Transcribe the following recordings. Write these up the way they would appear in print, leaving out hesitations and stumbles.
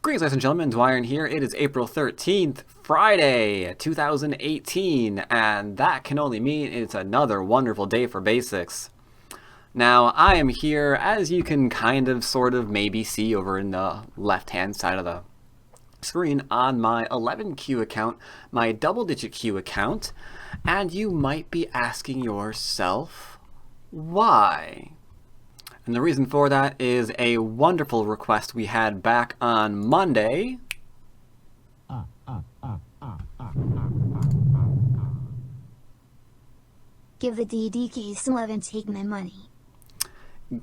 Greetings, ladies and gentlemen, dwyrin here. It is April 13th, Friday, 2018, and that can only mean it's another wonderful day for basics. Now, I am here, as you can kind of, sort of, maybe see over in the left-hand side of the screen, on my 11Q account, my double-digit Q account, and you might be asking yourself, why? And the reason for that is a wonderful request we had back on Monday. Give the DDKs some love and take my money.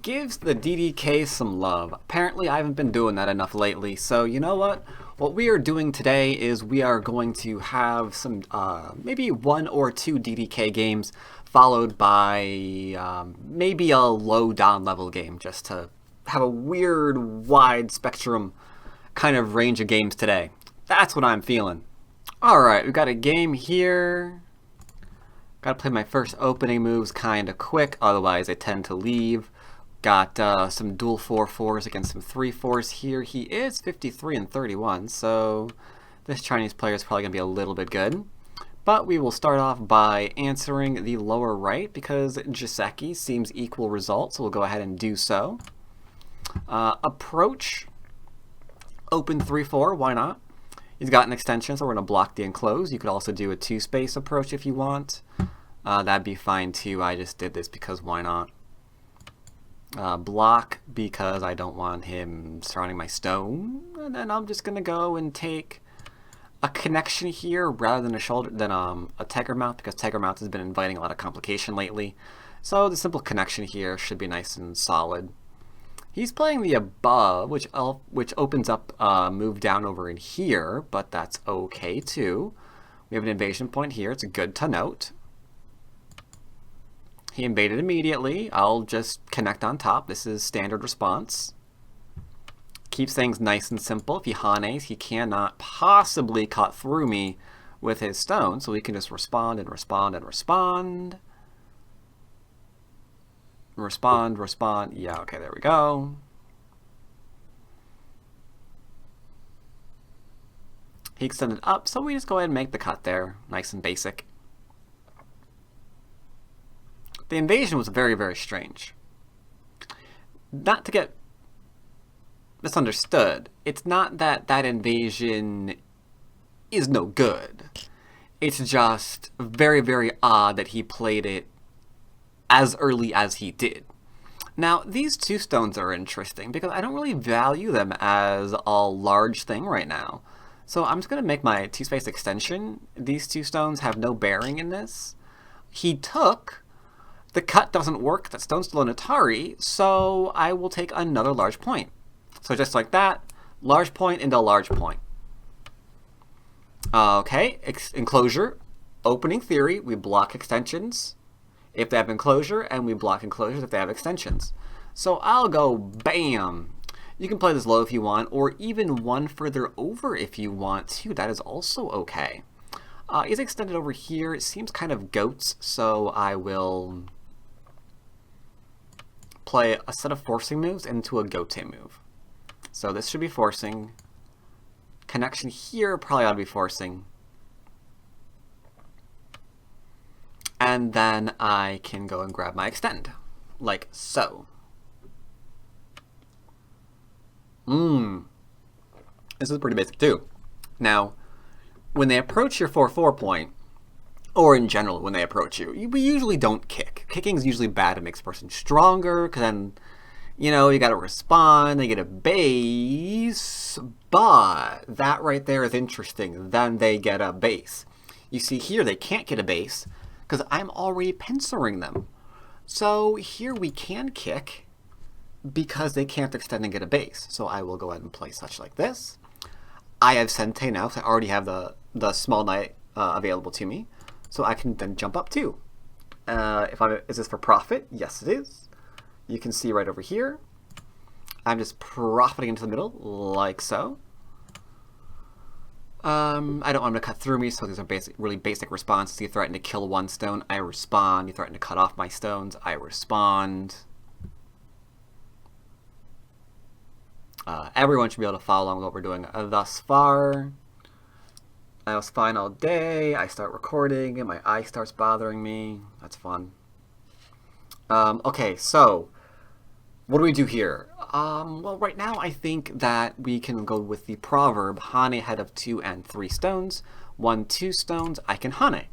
Gives the DDK some love. Apparently I haven't been doing that enough lately, so you know what? What we are doing today is we are going to have some, maybe 1 or 2 DDK games, followed by maybe a low down level game, just to have a weird wide spectrum kind of range of games today. That's what I'm feeling. Alright, we've got a game here. Gotta play my first opening moves kinda quick, otherwise I tend to leave. Got some dual 4-4s against some 3-4s here. He is 53 and 31, so this Chinese player is probably gonna be a little bit good. But we will start off by answering the lower right because Jiseki seems equal results, so we'll go ahead and do so. Approach, open 3-4, why not? He's got an extension, so we're going to block the enclosed. You could also do a 2-space approach if you want. That'd be fine too. I just did this because why not? Block because I don't want him surrounding my stone. And then I'm just going to go and take a connection here rather than a tiger mouth, because tiger mouth has been inviting a lot of complication lately. So the simple connection here should be nice and solid. He's playing the above, which opens up move down over in here, but that's okay too. We have an invasion point here. It's good to note. He invaded immediately. I'll just connect on top. This is standard response. Keeps things nice and simple. If he hanes, he cannot possibly cut through me with his stone, so we can just respond and respond and respond. Respond. Yeah, okay, there we go. He extended up, so we just go ahead and make the cut there. Nice and basic. The invasion was very, very strange. Not to get misunderstood, it's not that that invasion is no good. It's just very, very odd that he played it as early as he did. Now, these 2 stones are interesting because I don't really value them as a large thing right now. So I'm just going to make my 2-space extension. These 2 stones have no bearing in this. He took. The cut doesn't work. That stone's still an Atari, so I will take another large point. So just like that, large point into large point. Okay, enclosure, opening theory, we block extensions if they have enclosure, and we block enclosures if they have extensions. So I'll go bam. You can play this low if you want, or even 1 further over if you want to. That is also okay. He's extended over here. It seems kind of goats, so I will play a set of forcing moves into a gote move. So this should be forcing. Connection here probably ought to be forcing. And then I can go and grab my extend, like so. This is pretty basic too. Now, when they approach your 4-4 point, or in general when they approach you, we usually don't kick. Kicking is usually bad. It makes a person stronger, because then, you know, you gotta respond, they get a base, but that right there is interesting. Then they get a base. You see here, they can't get a base, because I'm already pincering them. So here we can kick, because they can't extend and get a base. So I will go ahead and play such like this. I have Sente now, so I already have the small knight available to me. So I can then jump up too. Is this for profit? Yes, it is. You can see right over here. I'm just profiting into the middle, like so. I don't want him to cut through me, so these are really basic responses. You threaten to kill 1 stone, I respond. You threaten to cut off my stones, I respond. Everyone should be able to follow along with what we're doing thus far. I was fine all day. I start recording and my eye starts bothering me. That's fun. Okay, so what do we do here? Well, right now I think that we can go with the proverb, Hane head of 2 and 3 stones. 1, 2 stones, I can Hane.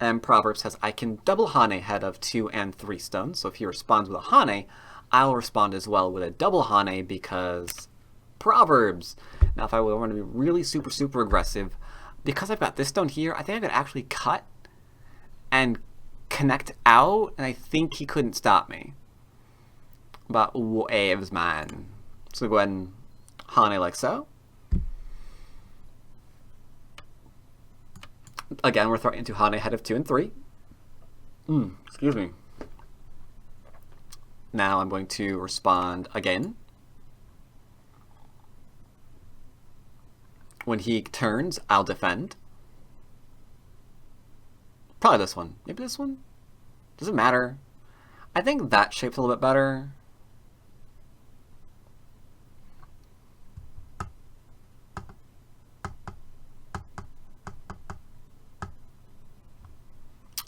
And proverb says I can double Hane head of 2 and 3 stones. So if he responds with a Hane, I'll respond as well with a double Hane because proverbs. Now if I want to be really super aggressive, because I've got this stone here, I think I could actually cut and connect out, and I think he couldn't stop me. But waves, man. So go ahead and Hane like so. Again, we're throwing into Hane head of 2 and 3. Excuse me. Now I'm going to respond again. When he turns, I'll defend. Probably this one. Maybe this one? Doesn't matter. I think that shape's a little bit better.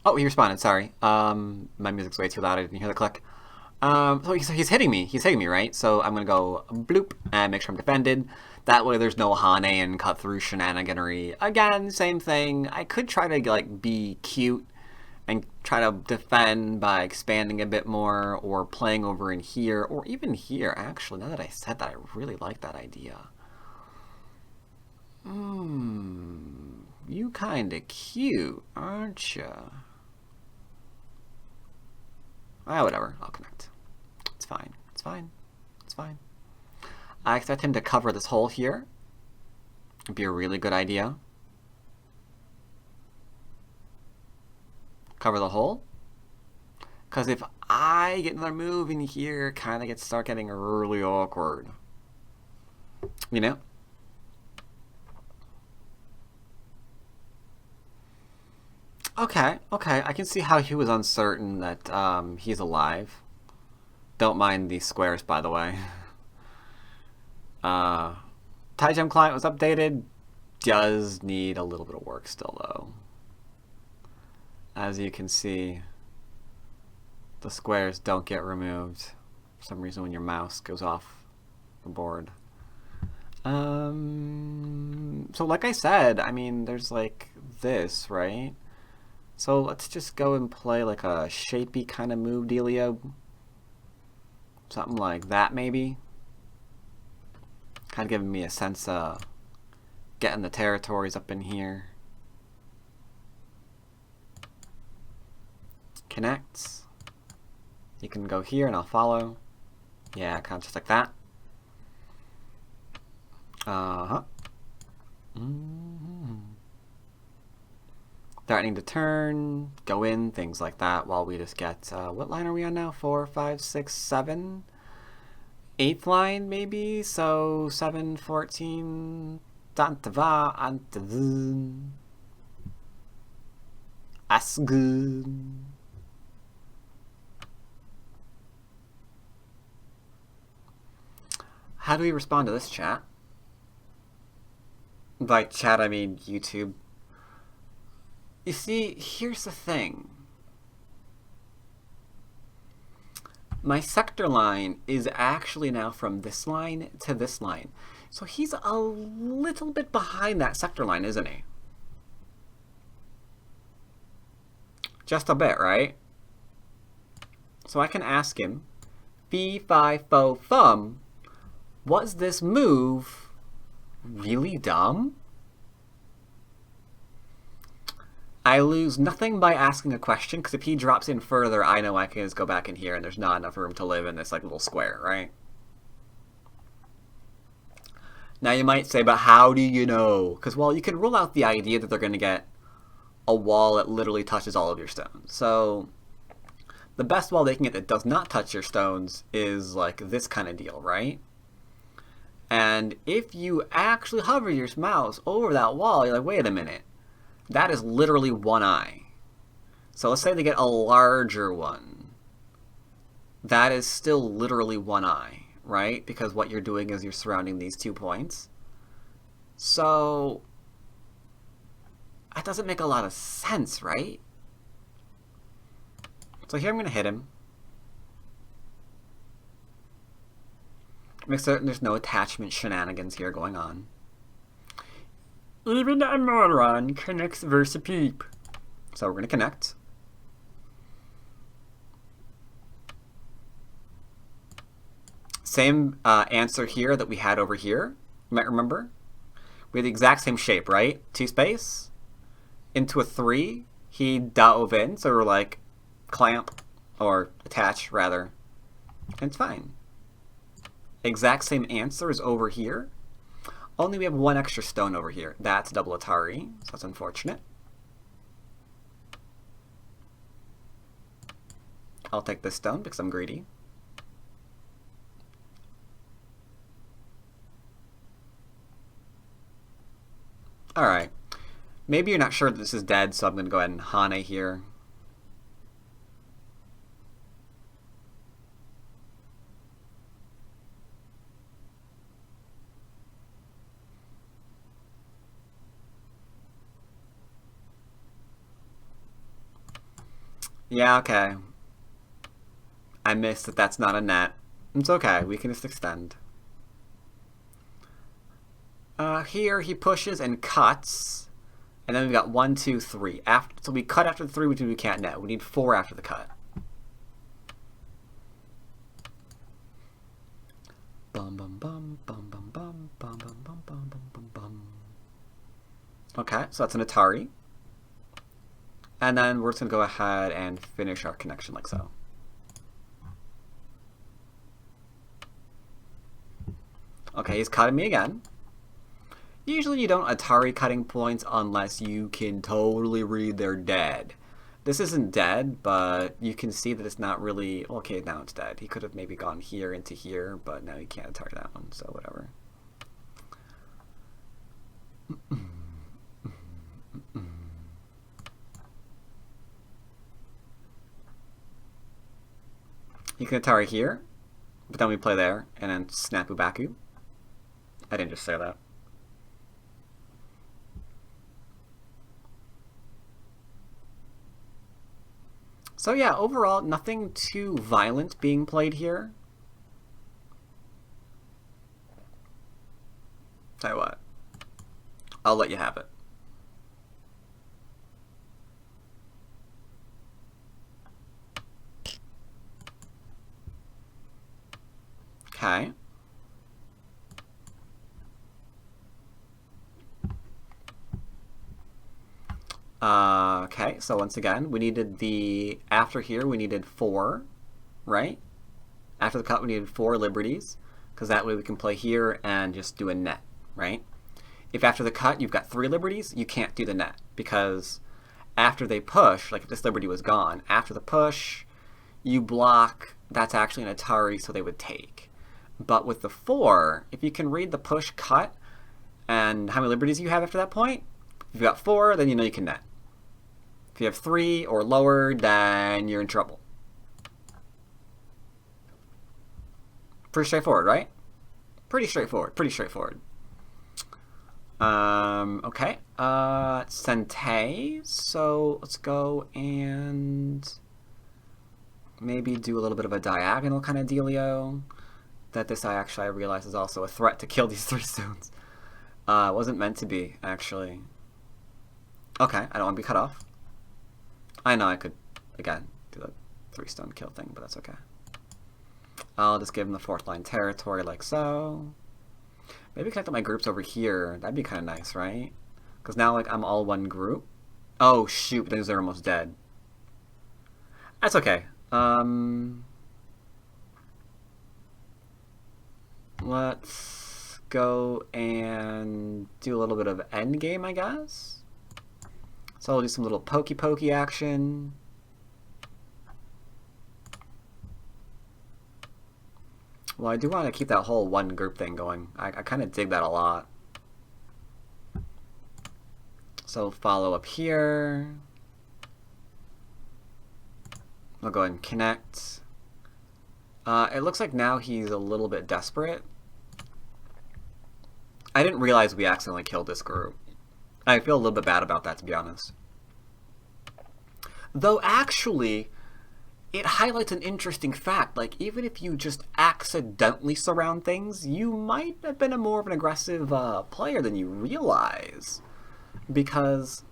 Oh, he responded, sorry. My music's way too loud, I didn't hear the click. So he's hitting me. He's hitting me, right? So I'm going to go bloop and make sure I'm defended. That way there's no Hane and cut through shenaniganery. Again, same thing. I could try to like be cute and try to defend by expanding a bit more or playing over in here or even here. Actually, now that I said that, I really like that idea. You kinda cute, aren't ya? Whatever. I'll connect. It's fine. It's fine. It's fine. I expect him to cover this hole here. It'd be a really good idea. Cover the hole. Because if I get another move in here, it kind of start getting really awkward. You know? Okay, I can see how he was uncertain that he's alive. Don't mind these squares, by the way. TyGem client was updated. Does need a little bit of work still, though. As you can see, the squares don't get removed for some reason when your mouse goes off the board. So like I said, I mean, there's like this, right? So let's just go and play like a shapey kind of move dealio. Something like that, maybe. Kind of giving me a sense of getting the territories up in here. Connects. You can go here and I'll follow. Yeah, kind of just like that. Threatening to turn, go in, things like that, while we just get, what line are we on now? 4, 5, 6, 7? 8th line, maybe? So, 7, 14, Dantava, Antavun. Asgun. How do we respond to this chat? By chat, I mean YouTube. You see, here's the thing. My sector line is actually now from this line to this line. So he's a little bit behind that sector line, isn't he? Just a bit, right? So I can ask him, fee, fi, fo, fum, was this move really dumb? I lose nothing by asking a question, because if he drops in further, I know I can just go back in here and there's not enough room to live in this like little square, right? Now you might say, but how do you know? Because, well, you can rule out the idea that they're going to get a wall that literally touches all of your stones. So the best wall they can get that does not touch your stones is like this kind of deal, right? And if you actually hover your mouse over that wall, you're like, wait a minute. That is literally one eye. So let's say they get a larger one. That is still literally one eye. right? Because what you're doing is you're surrounding these 2 points. So that doesn't make a lot of sense, right? So here I'm going to hit him. Make certain there's no attachment shenanigans here going on. Even a moron connects versus a peep. So we're going to connect. Same answer here that we had over here. You might remember. We had the exact same shape, right? 2 space. Into a 3. He dove in, so we're like clamp, or attach rather. And it's fine. Exact same answer is over here. Only we have 1 extra stone over here. That's double Atari, so that's unfortunate. I'll take this stone because I'm greedy. Alright. Maybe you're not sure that this is dead, so I'm going to go ahead and Hane here. Yeah, okay. I missed that that's not a net. It's okay, we can just extend. Here he pushes and cuts. And then we've got 1, 2, 3. So we cut after the 3, which we can't net. We need 4 after the cut. Bum bum bum bum bum bum bum bum bum bum bum bum bum. Okay, so that's an Atari. And then we're just going to go ahead and finish our connection like so. Okay, he's cutting me again. Usually you don't Atari cutting points unless you can totally read they're dead. This isn't dead, but you can see that it's not really... Okay, now it's dead. He could have maybe gone here into here, but now you can't Atari that one, so whatever. You can Atari here, but then we play there, and then Snapu Baku. I didn't just say that. So yeah, overall, nothing too violent being played here. Tell you what, I'll let you have it. Okay. Okay, so once again, we needed the, after here, we needed 4, right? After the cut, we needed 4 liberties, because that way we can play here and just do a net, right? If after the cut you've got 3 liberties, you can't do the net, because after they push, like if this liberty was gone, after the push, you block, that's actually an Atari, so they would take. But with the 4, if you can read the push cut and how many liberties you have after that point, if you've got 4, then you know you can net. If you have 3 or lower, then you're in trouble. Pretty straightforward, right? Pretty straightforward, pretty straightforward. Okay, Sente, so let's go and maybe do a little bit of a diagonal kind of dealio. That this I realize is also a threat to kill these 3 stones. It wasn't meant to be, actually. Okay, I don't want to be cut off. I know I could, again, do the 3-stone kill thing, but that's okay. I'll just give him the 4th line territory like so. Maybe connect my groups over here. That'd be kind of nice, right? Because now, like, I'm all one group. Oh, shoot, these are almost dead. That's okay. Let's go and do a little bit of endgame, I guess. So I'll do some little pokey action. Well, I do want to keep that whole one group thing going. I kind of dig that a lot. So follow up here. I'll go ahead and connect. It looks like now he's a little bit desperate. I didn't realize we accidentally killed this group. I feel a little bit bad about that, to be honest. Though actually, it highlights an interesting fact. Like, even if you just accidentally surround things, you might have been more of an aggressive player than you realize. Because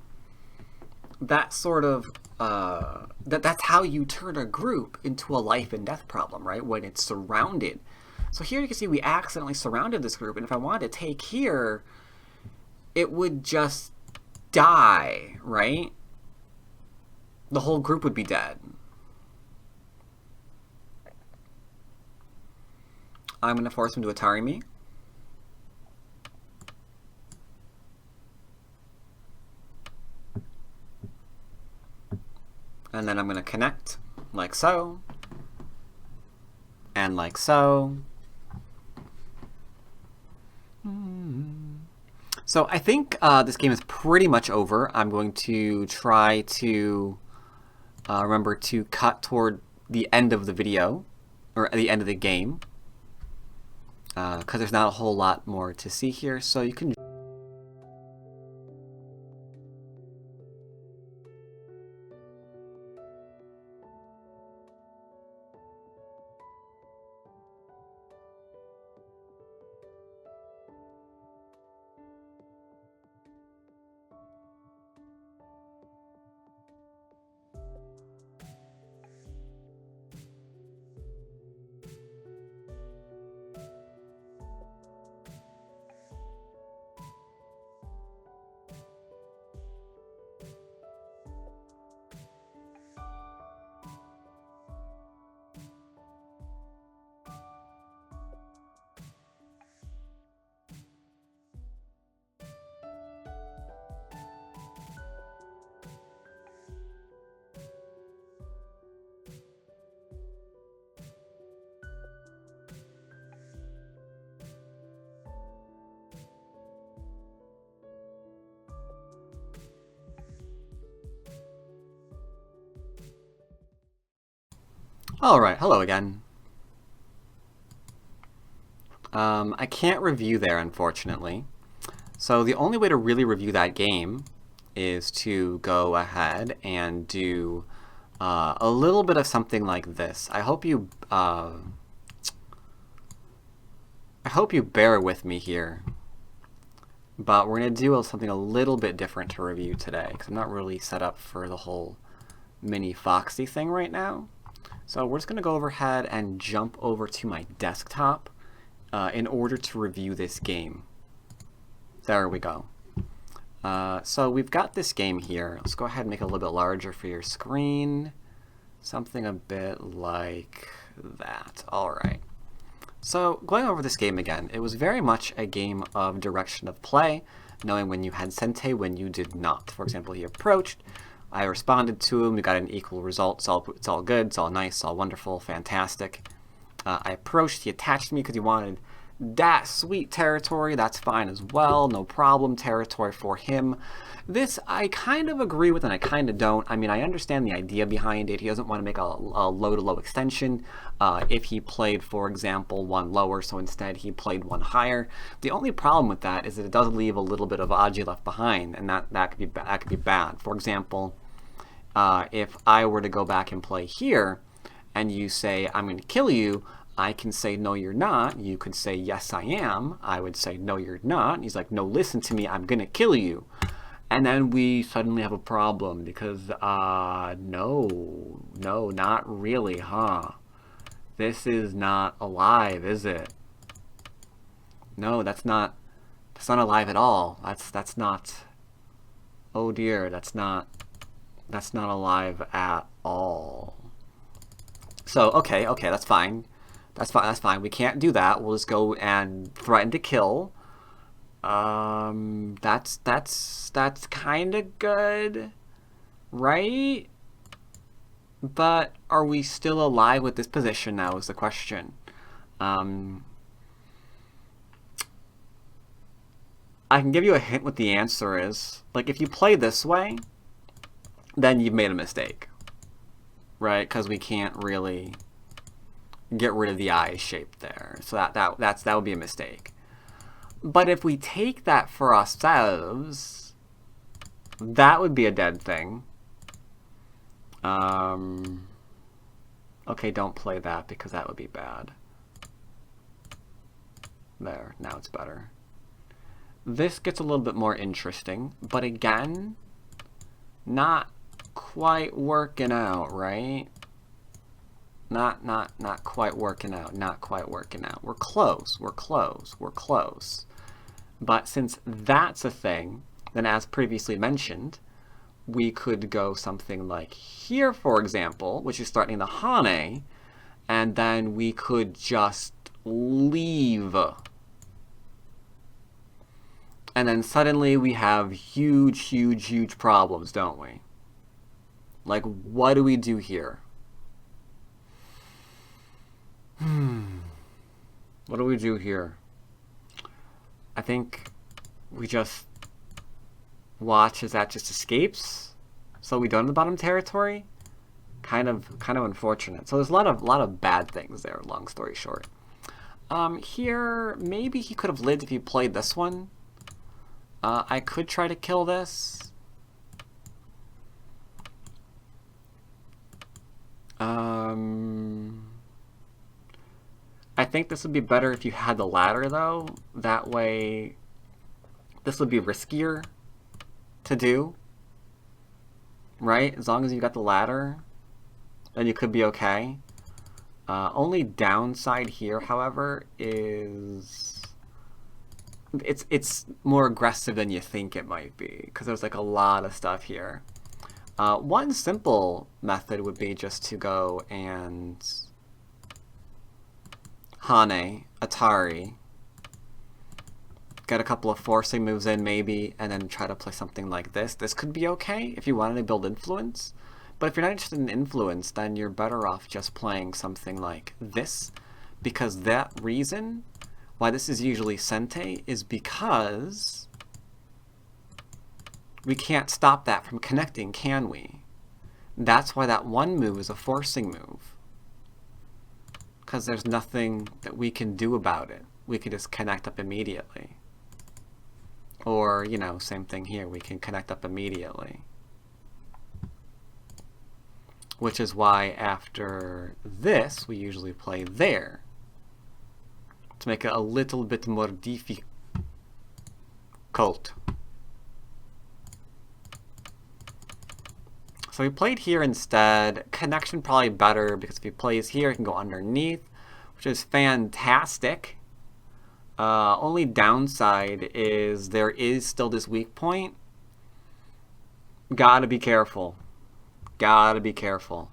that sort of, that's how you turn a group into a life and death problem, right? When it's surrounded. So here you can see we accidentally surrounded this group, and if I wanted to take here, it would just die, right? The whole group would be dead. I'm going to force him to Atari me. And then I'm going to connect, like so. And like so. So I think this game is pretty much over. I'm going to try to remember to cut toward the end of the video, or the end of the game, because there's not a whole lot more to see here. So you can... Alright, hello again. I can't review there, unfortunately. So the only way to really review that game is to go ahead and do a little bit of something like this. I hope you bear with me here. But we're going to do something a little bit different to review today, because I'm not really set up for the whole mini Foxy thing right now. So we're just going to go overhead and jump over to my desktop in order to review this game. There we go. So we've got this game here. Let's go ahead and make it a little bit larger for your screen. Something a bit like that. Alright. So going over this game again, it was very much a game of direction of play, knowing when you had Sente, when you did not. For example, he approached. I responded to him, we got an equal result, it's all good, it's all nice, it's all wonderful, fantastic. I approached, he attached me because he wanted that sweet territory, that's fine as well, no problem, territory for him. This I kind of agree with and I kind of don't. I mean, I understand the idea behind it. He doesn't want to make a low-to-low extension. If he played, for example, one lower, so instead he played one higher. The only problem with that is that it does leave a little bit of Aji left behind, and that could be bad. For example, if I were to go back and play here, and you say, I'm going to kill you, I can say, no, you're not. You could say, yes, I am. I would say, no, you're not. He's like, no, listen to me. I'm going to kill you. And then we suddenly have a problem because, no, not really, huh? This is not alive, is it? No, that's not alive at all. That's not, oh dear, that's not alive at all. So, okay, that's fine. That's fine. We can't do that. We'll just go and threaten to kill. That's kind of good, right? But are we still alive with this position now is the question. I can give you a hint what the answer is. Like, if you play this way, then you've made a mistake, right? Because we can't really get rid of the eye shape there. So that would be a mistake. But if we take that for ourselves, that would be a dead thing. Okay, don't play that because that would be bad. There, now it's better. This gets a little bit more interesting, but again, not quite working out, right? Not quite working out, not quite working out. We're close, we're close, we're close. But since that's a thing, then as previously mentioned, we could go something like here, for example, which is starting the Hane, and then we could just leave. And then suddenly we have huge, huge, huge problems, don't we? Like, what do we do here? What do we do here? I think we just watch as that just escapes, so we don't have the bottom territory. Kind of unfortunate. So there's a lot of bad things there. Long story short, here maybe he could have lived if he played this one. I could try to kill this. I think this would be better if you had the ladder, though. That way, this would be riskier to do, right? As long as you got the ladder, then you could be okay. Only downside here, however, is it's more aggressive than you think it might be, because there's like a lot of stuff here. One simple method would be just to go and Hane, Atari, get a couple of forcing moves in maybe, and then try to play something like this. This could be okay if you wanted to build influence, but if you're not interested in influence, then you're better off just playing something like this, because that reason why this is usually Sente is because we can't stop that from connecting, can we? That's why that one move is a forcing move. Because there's nothing that we can do about it. We can just connect up immediately. Or, you know, same thing here. We can connect up immediately. Which is why after this, we usually play there. To make it a little bit more difficult. So he played here instead. Connection probably better, because if he plays here, he can go underneath, which is fantastic. Only downside is there is still this weak point. Gotta be careful. Gotta be careful.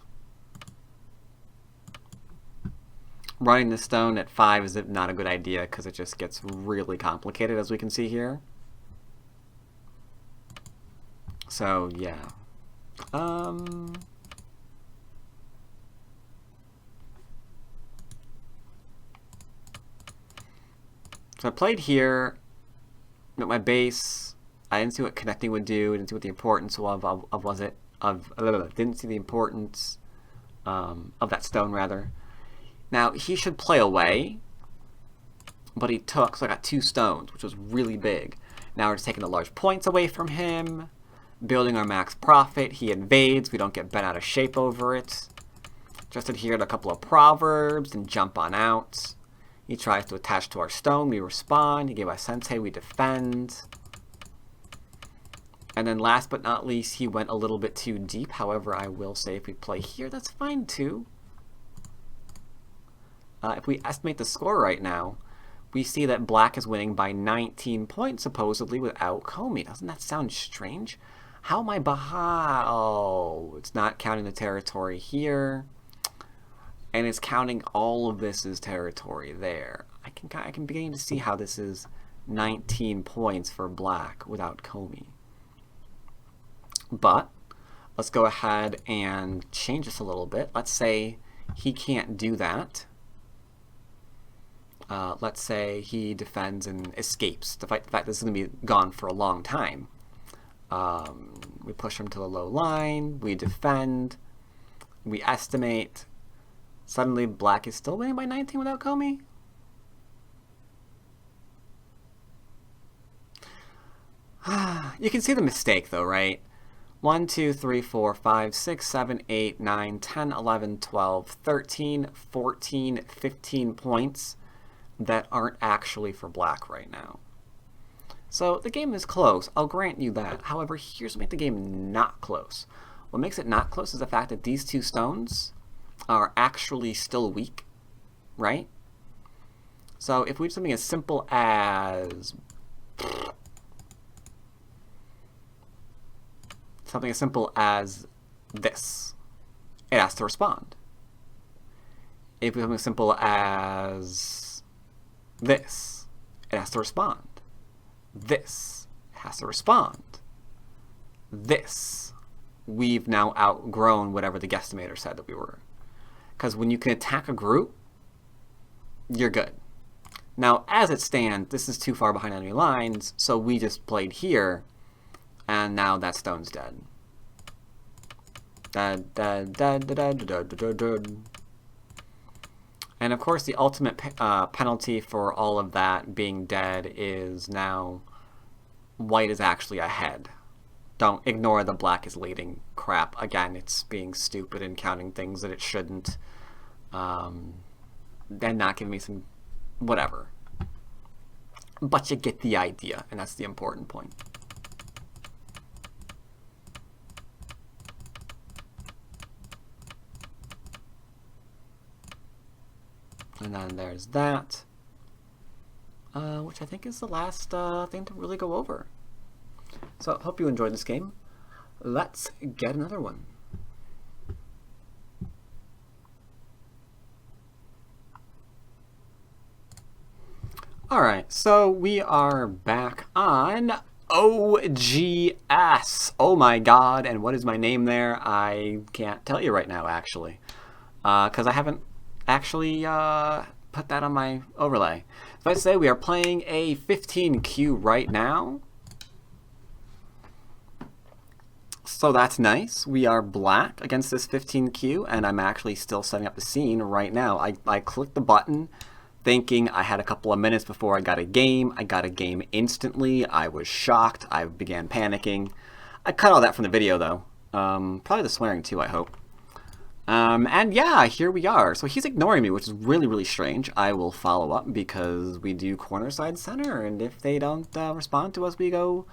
Running the stone at 5 is not a good idea, because it just gets really complicated, as we can see here. So, yeah. So I played here at my base. I didn't see what connecting would do. I didn't see what the importance didn't see the importance of that stone, rather. Now he should play away, but he took, so I got 2 stones, which was really big. Now we're just taking the large points away from him. Building our max profit. He invades. We don't get bent out of shape over it. Just adhered a couple of proverbs and jump on out. He tries to attach to our stone. We respond. He gave us Sensei. We defend. And then last but not least, he went a little bit too deep. However, I will say if we play here, that's fine too. If we estimate the score right now, we see that black is winning by 19 points, supposedly, without Komi. Doesn't that sound strange? How am I behind? Oh, it's not counting the territory here. And it's counting all of this as territory there. I can begin to see how this is 19 points for black without Komi. But let's go ahead and change this a little bit. Let's say he can't do that. Let's say he defends and escapes, despite the fact this is going to be gone for a long time. We push him to the low line, we defend, we estimate, Suddenly, black is still winning by 19 without Comey? You can see the mistake, though, right? 1, 2, 3, 4, 5, 6, 7, 8, 9, 10, 11, 12, 13, 14, 15 points that aren't actually for black right now. So the game is close, I'll grant you that. However, here's what makes the game not close. What makes it not close is the fact that these two stones are actually still weak, right? So if we do something as simple as this, it has to respond. If we do something as simple as this, it has to respond. This has to respond. This, we've now outgrown whatever the guesstimator said that we were. Because when you can attack a group, you're good. Now, as it stands, this is too far behind enemy lines, so we just played here, and now that stone's dead. And of course, the ultimate penalty for all of that being dead is now white is actually ahead. Don't ignore the black is leading crap. Again, it's being stupid and counting things that it shouldn't. And not giving me some whatever. But you get the idea, and that's the important point. And then there's that, which I think is the last thing to really go over. So I hope you enjoyed this game. Let's get another one. Alright, so we are back on OGS. Oh my god, and what is my name there? I can't tell you right now, actually. Because I haven't actually put that on my overlay. So I say we are playing a 15Q right now. So that's nice. We are black against this 15Q, and I'm actually still setting up the scene right now. I clicked the button thinking I had a couple of minutes before I got a game. I got a game instantly. I was shocked. I began panicking. I cut all that from the video, though. Probably the swearing, too, I hope. And yeah, here we are. So he's ignoring me, which is really, really strange. I will follow up because we do corner, side, center, and if they don't respond to us, we go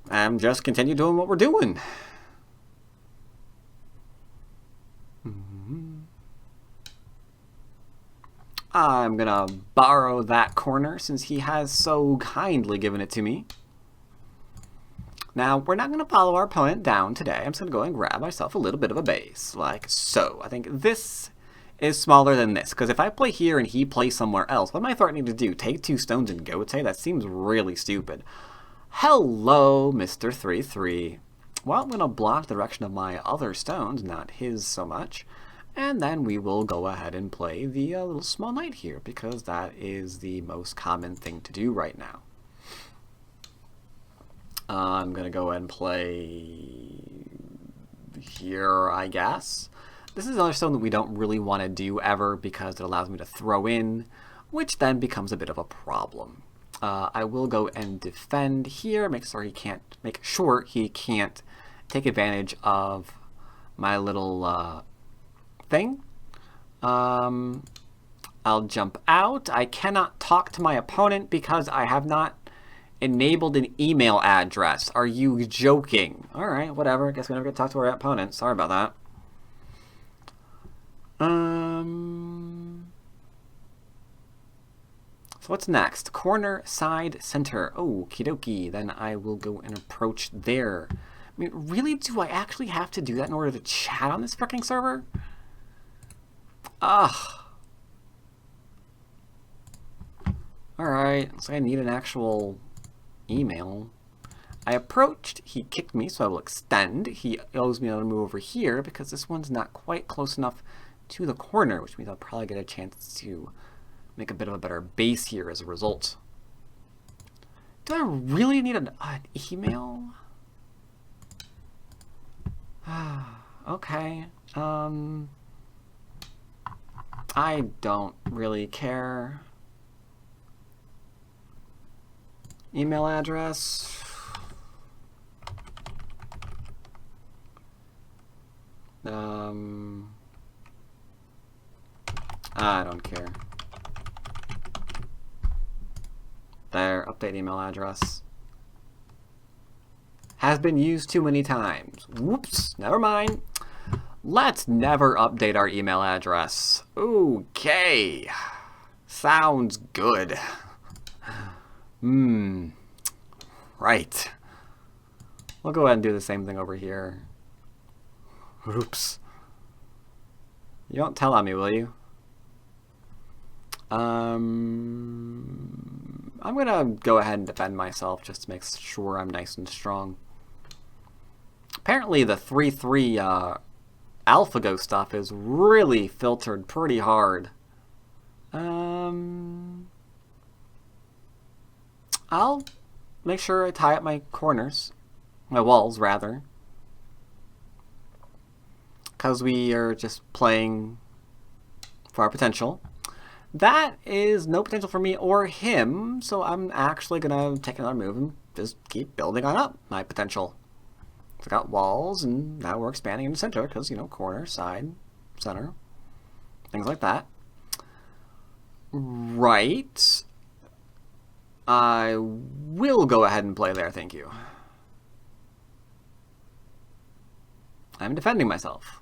and just continue doing what we're doing. I'm gonna borrow that corner since he has so kindly given it to me. Now, we're not going to follow our opponent down today. I'm just going to go and grab myself a little bit of a base, like so. I think this is smaller than this, because if I play here and he plays somewhere else, what am I threatening to do? Take 2 stones and go today? That seems really stupid. Hello, Mr. 3-3. Well, I'm going to block the direction of my other stones, not his so much. And then we will go ahead and play the little small knight here, because that is the most common thing to do right now. I'm going to go ahead and play here, I guess. This is another stone that we don't really want to do ever because it allows me to throw in, which then becomes a bit of a problem. I will go and defend here, make sure he can't take advantage of my little thing. I'll jump out. I cannot talk to my opponent because I have not enabled an email address. Are you joking? Alright, whatever. I guess we never get to talk to our opponent. Sorry about that. So what's next? Corner, side, center. Oh, okie dokie. Then I will go and approach there. I mean, really? Do I actually have to do that in order to chat on this freaking server? Ugh. Alright, so I need an actual email. I approached, he kicked me, so I will extend. He owes me another move over here because this one's not quite close enough to the corner, which means I'll probably get a chance to make a bit of a better base here as a result. Do I really need an email? Okay. I don't really care. Email address. I don't care. There, update email address. Has been used too many times. Whoops, never mind. Let's never update our email address. Okay. Sounds good. Right. We'll go ahead and do the same thing over here. Oops. You don't tell on me, will you? I'm gonna go ahead and defend myself just to make sure I'm nice and strong. Apparently the 3-3 AlphaGo stuff is really filtered pretty hard. I'll make sure I tie up my corners. My walls, rather. Because we are just playing for our potential. That is no potential for me or him, so I'm actually going to take another move and just keep building on up my potential. So I got walls, and now we're expanding in the center because, you know, corner, side, center, things like that. Right. I will go ahead and play there, thank you. I'm defending myself.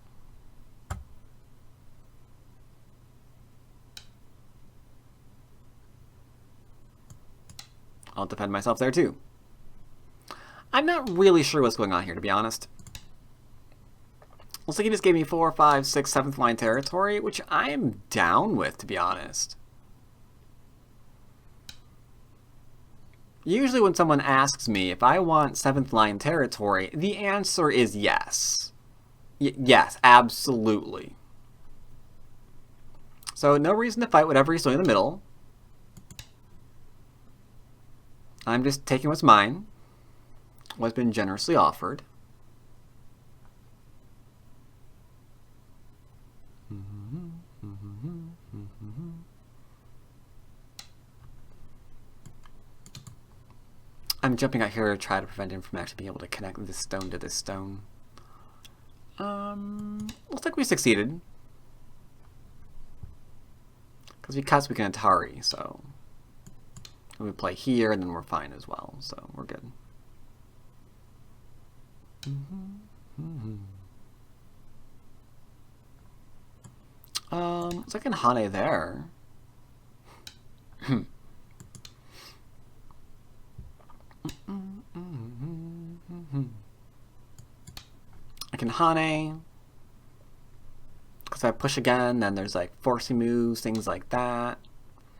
I'll defend myself there too. I'm not really sure what's going on here, to be honest. Looks like he just gave me 4, 5, 6, 7th line territory, which I am down with, to be honest. Usually when someone asks me if I want 7th line territory, the answer is yes. Yes, absolutely. So no reason to fight whatever he's doing in the middle. I'm just taking what's mine, what's been generously offered. I'm jumping out here to try to prevent him from actually being able to connect this stone to this stone. Looks like we succeeded. Because we cuts, we can Atari, so we play here, and then we're fine as well, so we're good. Looks like an Hane there. I can Hane. Because I push again, then there's like forcing moves, things like that.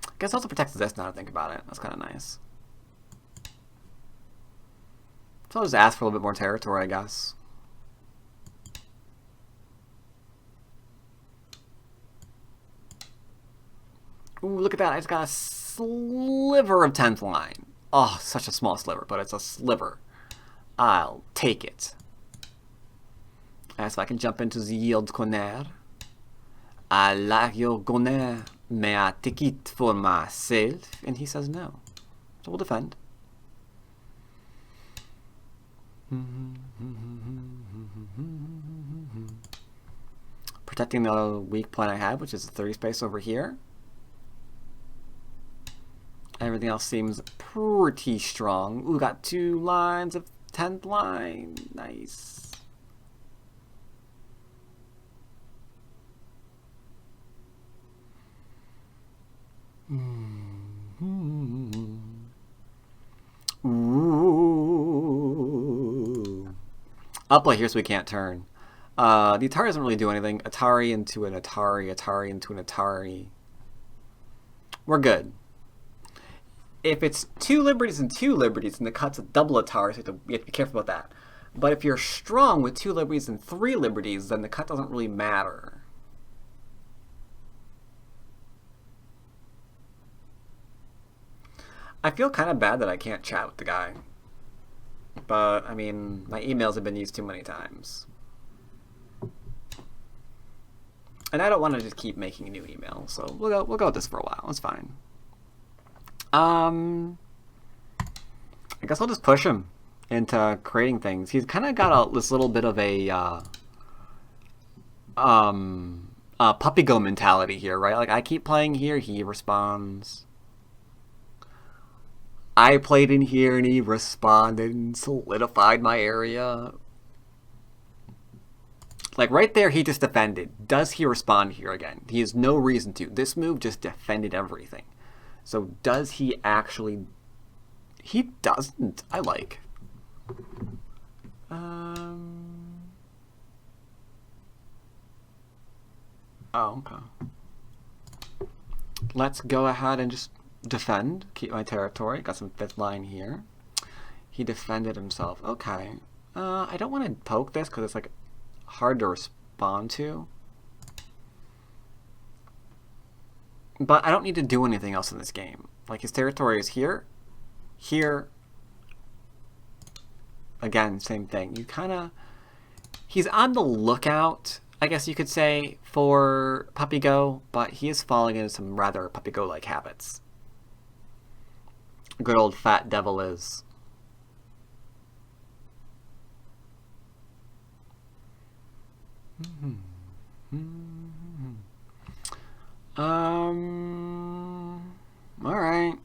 I guess it also protects this now to think about it. That's kind of nice. So I'll just ask for a little bit more territory, I guess. Ooh, look at that. I just got a sliver of 10th line. Oh, such a small sliver, but it's a sliver. I'll take it. As if I can jump into the yield corner. I like your corner. May I take it for myself? And he says no. So we'll defend. Protecting the weak point I have, which is the 30 space over here. Everything else seems pretty strong. Ooh, got 2 lines of 10th line. Nice. Ooh. I'll play here so we can't turn. The Atari doesn't really do anything. Atari into an Atari, Atari into an Atari. We're good. If it's 2 liberties and 2 liberties, and the cut's a double Atari, so you have to be careful about that. But if you're strong with 2 liberties and 3 liberties, then the cut doesn't really matter. I feel kind of bad that I can't chat with the guy. But, I mean, my emails have been used too many times. And I don't want to just keep making a new email, so we'll go with this for a while. It's fine. I guess I'll just push him into creating things. He's kind of got this little bit of a puppy go mentality here, right? Like, I keep playing here, he responds. I played in here and he responded and solidified my area. Like, right there, he just defended. Does he respond here again? He has no reason to. This move just defended everything. So does he actually... He doesn't. I like. Oh, okay. Let's go ahead and just defend. Keep my territory. Got some 5th line here. He defended himself. Okay. I don't want to poke this because it's like hard to respond to. But I don't need to do anything else in this game. Like, his territory is here. Here. Again, same thing. You kind of... He's on the lookout, I guess you could say, for Puppy Go, but he is falling into some rather Puppy Go-like habits. Good old Fat Devil is. Alright.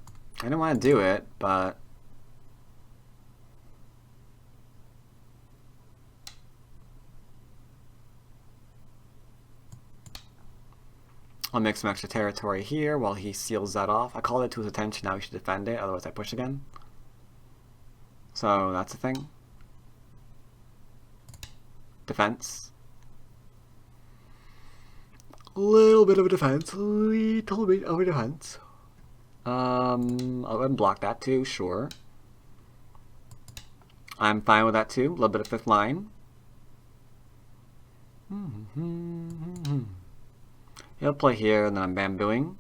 I don't want to do it, but... I'll make some extra territory here while he seals that off. I called it to his attention, now he should defend it, otherwise I push again. So that's the thing. Defense. A little bit of a defense. A little bit of a defense. I'll go ahead and block that too, sure. I'm fine with that too. A little bit of 5th line. He'll play here, and then I'm bambooing.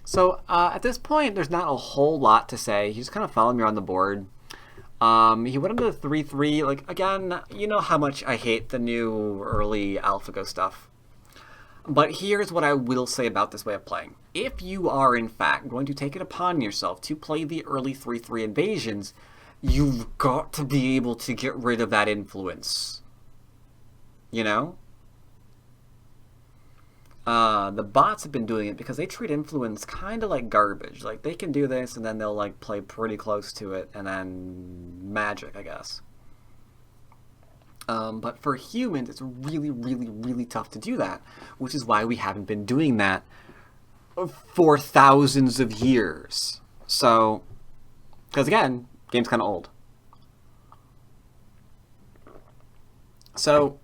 So at this point, there's not a whole lot to say. He's just kind of following me around the board. He went into the 3-3. Like, again, you know how much I hate the new early AlphaGo stuff. But here's what I will say about this way of playing. If you are, in fact, going to take it upon yourself to play the early 3-3 invasions, you've got to be able to get rid of that influence. You know? The bots have been doing it because they treat influence kind of like garbage. Like, they can do this, and then they'll, like, play pretty close to it, and then magic, I guess. But for humans, it's really, really, really tough to do that, which is why we haven't been doing that for thousands of years. So, because again, game's kind of old. So,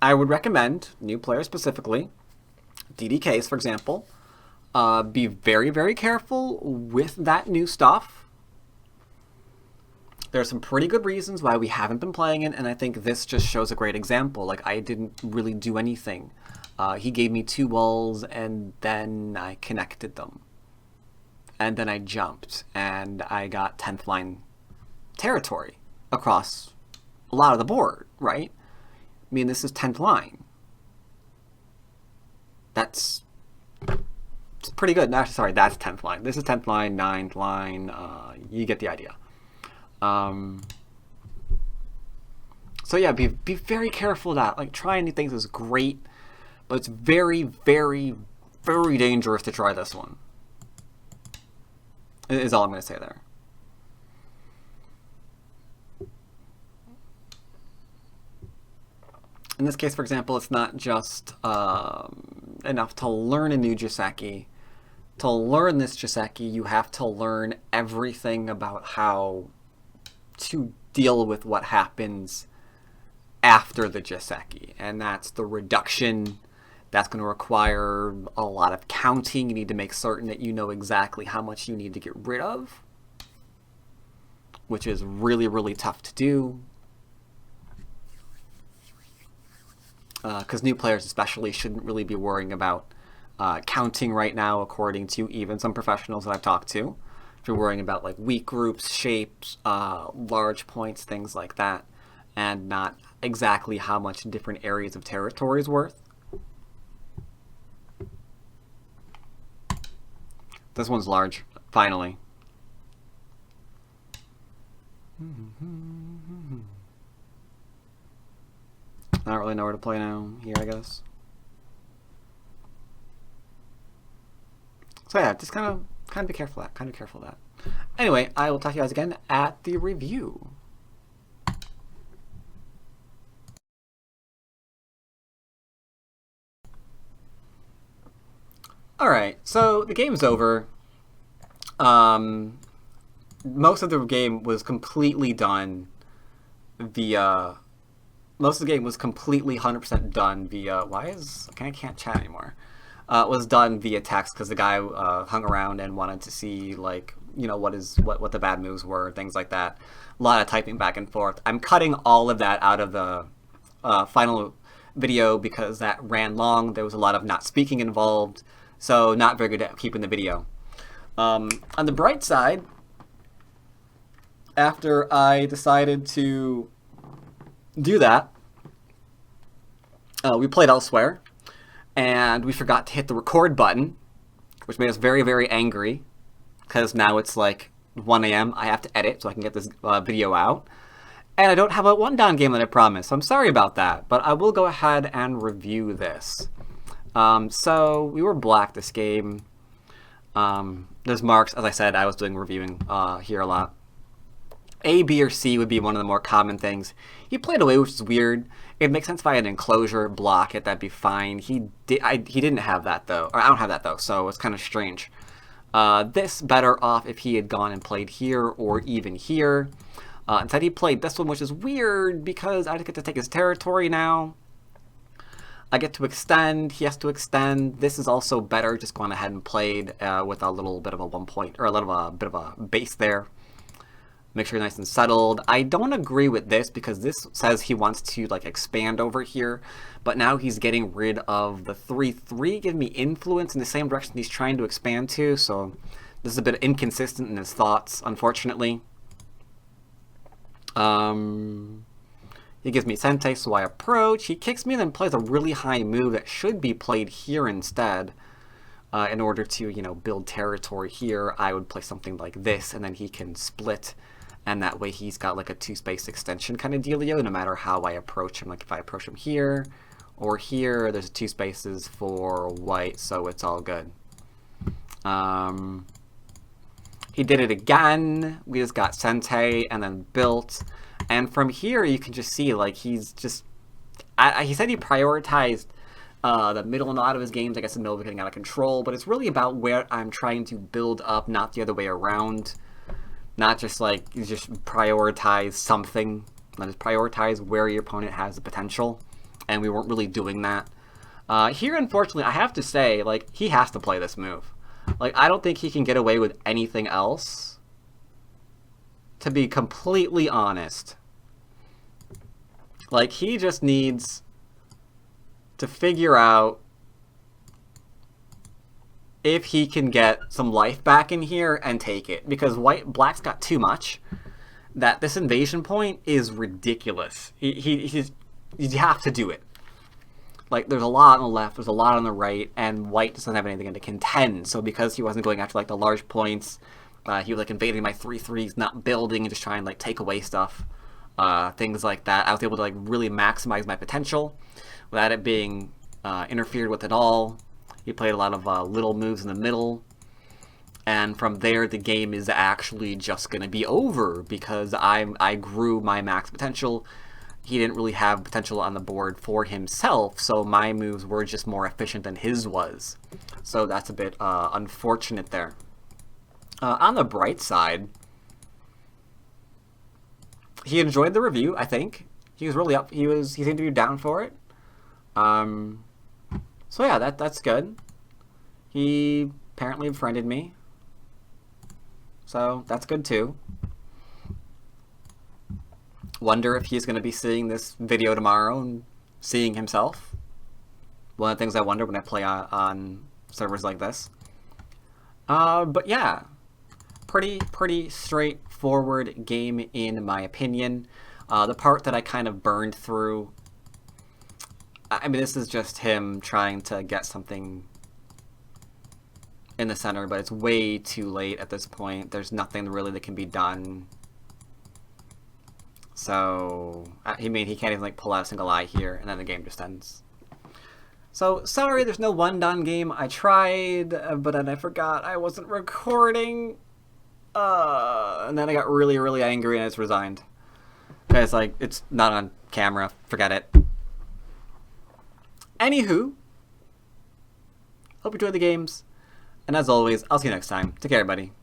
I would recommend, new players specifically, DDKs, for example, be very, very careful with that new stuff. There are some pretty good reasons why we haven't been playing it, and I think this just shows a great example. Like, I didn't really do anything. He gave me 2 walls, and then I connected them. And then I jumped, and I got 10th line territory across a lot of the board, right? I mean, this is 10th line. It's pretty good. No, sorry, that's 10th line. This is 10th line, 9th line. You get the idea. So yeah, be very careful of that. Like, trying new things is great, but it's very, very, very dangerous to try this one. Is all I'm going to say there. In this case, for example, it's not just enough to learn a new Joseki. To learn this Joseki, you have to learn everything about how to deal with what happens after the Joseki. And that's the reduction. That's going to require a lot of counting. You need to make certain that you know exactly how much you need to get rid of, which is really, really tough to do. because new players especially shouldn't really be worrying about counting right now, according to even some professionals that I've talked to. If you're worrying about like weak groups, shapes, large points, things like that, and not exactly how much different areas of territory is worth. This one's large, finally. I don't really know where to play now. Here, I guess. So yeah, just kind of be careful of that. Kind of careful of that. Anyway, I will talk to you guys again at the review. Alright, so the game's over. Most of the game was completely done via... Most of the game was completely 100% done via... I can't chat anymore. Was done via text because the guy hung around and wanted to see, like, you know, what the bad moves were, things like that. A lot of typing back and forth. I'm cutting all of that out of the final video because that ran long. There was a lot of not speaking involved, so not very good at keeping the video. On the bright side, after I decided to do that, we played elsewhere, and we forgot to hit the record button, which made us very, very angry, because now it's like 1 a.m. I have to edit so I can get this video out. And I don't have a one-down game that I promised, so I'm sorry about that, but I will go ahead and review this. So we were black this game. There's marks, as I said, I was doing reviewing here a lot. A, B, or C would be one of the more common things. He played away, which is weird. It makes sense if I had an enclosure, block it, that'd be fine. He didn't have that, though. Or I don't have that, though, so it's kind of strange. This better off if he had gone and played here or even here. Instead, he played this one, which is weird because I get to take his territory now. I get to extend. He has to extend. This is also better. Just gone ahead and played with a little bit of a 1 point, or a bit of a base there. Make sure you're nice and settled. I don't agree with this because this says he wants to like expand over here, but now he's getting rid of the 3/3, giving me influence in the same direction he's trying to expand to. So this is a bit inconsistent in his thoughts, unfortunately. He gives me Sente, so I approach. He kicks me and then plays a really high move that should be played here instead. In order to, you know, build territory here, I would play something like this, and then he can split, and that way he's got like a 2-space extension kind of dealio, no matter how I approach him. Like if I approach him here or here, there's 2 spaces for white, so it's all good. He did it again. We just got Sente and then built. And from here, you can just see, like, he's just... he said he prioritized the middle in a lot of his games. I guess the middle was getting out of control. But it's really about where I'm trying to build up, not the other way around. Not just, like, you just prioritize something. Just prioritize where your opponent has the potential. And we weren't really doing that. Here, unfortunately, I have to say, like, he has to play this move. Like, I don't think he can get away with anything else. To be completely honest. Like, he just needs to figure out if he can get some life back in here and take it. Because black's got too much. That this invasion point is ridiculous. You have to do it. Like, there's a lot on the left, there's a lot on the right, and white doesn't have anything to contend. So because he wasn't going after, like, the large points, he was, like, invading my 3/3s, not building, and just trying to, like, take away stuff. Things like that. I was able to, like, really maximize my potential without it being interfered with at all. He played a lot of little moves in the middle. And from there, the game is actually just going to be over because I grew my max potential. He didn't really have potential on the board for himself, so my moves were just more efficient than his was. So that's a bit unfortunate there. On the bright side, he enjoyed the review, I think. He was really up. He seemed to be down for it. So yeah, that's good. He apparently befriended me. So that's good too. Wonder if he's going to be seeing this video tomorrow and seeing himself. one of the things I wonder when I play on servers like this. But yeah, pretty straightforward game in my opinion. The part that I kind of burned through, I mean, this is just him trying to get something in the center, but it's way too late at this point. There's nothing really that can be done. So, I mean, he can't even like pull out a single eye here, and then the game just ends. So, sorry there's no one done game. I tried, but then I forgot I wasn't recording. And then I got really angry and I just resigned. Because, like, it's not on camera. Forget it. Anywho, hope you enjoyed the games. And as always, I'll see you next time. Take care, everybody.